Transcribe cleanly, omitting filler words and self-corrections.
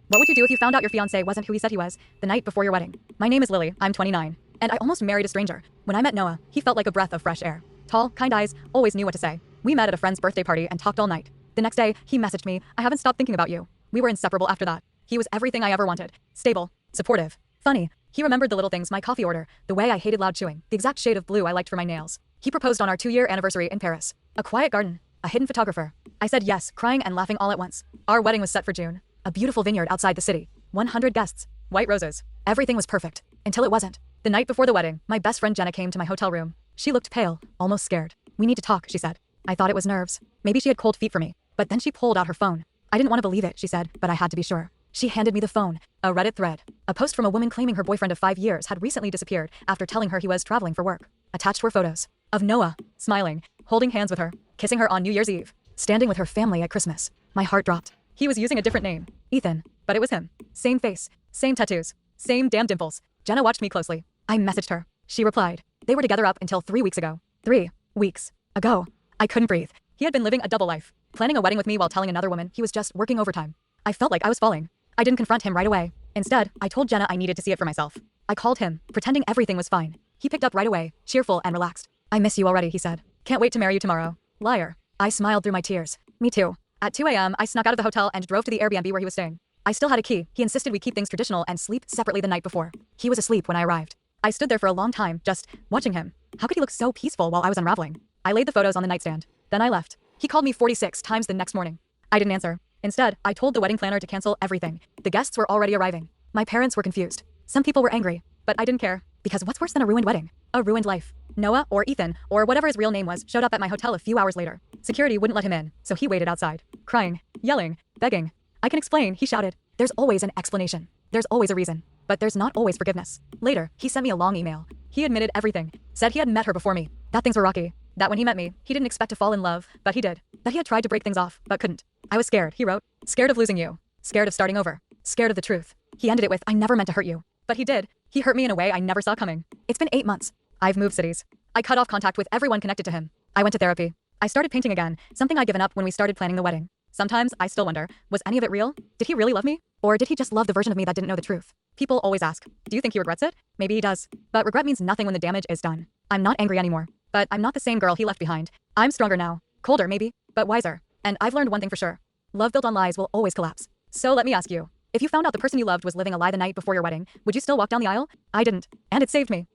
What would you do if you found out your fiancé wasn't who he said he was the night before your wedding? My name is Lily, I'm 29, and I almost married a stranger. When I met Noah, he felt like a breath of fresh air. Tall, kind eyes, always knew what to say. We met at a friend's birthday party and talked all night. The next day, he messaged me, "I haven't stopped thinking about you." We were inseparable after that. He was everything I ever wanted. Stable, supportive, funny. He remembered the little things, my coffee order, the way I hated loud chewing, the exact shade of blue I liked for my nails. He proposed on our 2-year anniversary in Paris. A quiet garden, a hidden photographer. I said yes, crying and laughing all at once. Our wedding was set for June. A beautiful vineyard outside the city. 100 guests. White roses. Everything was perfect. Until it wasn't. The night before the wedding, my best friend Jenna came to my hotel room. She looked pale, almost scared. "We need to talk," she said. I thought it was nerves. Maybe she had cold feet for me. But then she pulled out her phone. I didn't want to believe it, she said, but I had to be sure. She handed me the phone. A Reddit thread. A post from a woman claiming her boyfriend of 5 years had recently disappeared after telling her he was traveling for work. Attached were photos of Noah, smiling, holding hands with her, kissing her on New Year's Eve, standing with her family at Christmas. My heart dropped. He was using a different name, Ethan, but it was him. Same face, same tattoos, same damn dimples. Jenna watched me closely. I messaged her. She replied. They were together up until 3 weeks ago. 3 weeks ago. I couldn't breathe. He had been living a double life, planning a wedding with me while telling another woman he was just working overtime. I felt like I was falling. I didn't confront him right away. Instead, I told Jenna I needed to see it for myself. I called him, pretending everything was fine. He picked up right away, cheerful and relaxed. "I miss you already," he said. "Can't wait to marry you tomorrow." Liar. I smiled through my tears. Me too. At 2 a.m., I snuck out of the hotel and drove to the Airbnb where he was staying. I still had a key. He insisted we keep things traditional and sleep separately the night before. He was asleep when I arrived. I stood there for a long time, just watching him. How could he look so peaceful while I was unraveling? I laid the photos on the nightstand. Then I left. He called me 46 times the next morning. I didn't answer. Instead, I told the wedding planner to cancel everything. The guests were already arriving. My parents were confused. Some people were angry, but I didn't care. Because what's worse than a ruined wedding? A ruined life. Noah, or Ethan, or whatever his real name was, showed up at my hotel a few hours later. Security wouldn't let him in, so he waited outside. Crying, yelling, begging. "I can explain," he shouted. "There's always an explanation. There's always a reason. But there's not always forgiveness." Later, he sent me a long email. He admitted everything. Said he had met her before me. That things were rocky. That when he met me, he didn't expect to fall in love, but he did. That he had tried to break things off, but couldn't. "I was scared," he wrote. "Scared of losing you. Scared of starting over. Scared of the truth." He ended it with, "I never meant to hurt you." But he did. He hurt me in a way I never saw coming. It's been 8 months. I've moved cities. I cut off contact with everyone connected to him. I went to therapy. I started painting again, something I'd given up when we started planning the wedding. Sometimes I still wonder, was any of it real? Did he really love me? Or did he just love the version of me that didn't know the truth? People always ask, do you think he regrets it? Maybe he does. But regret means nothing when the damage is done. I'm not angry anymore. But I'm not the same girl he left behind. I'm stronger now. Colder maybe, but wiser. And I've learned one thing for sure. Love built on lies will always collapse. So let me ask you, if you found out the person you loved was living a lie the night before your wedding, would you still walk down the aisle? I didn't. And it saved me.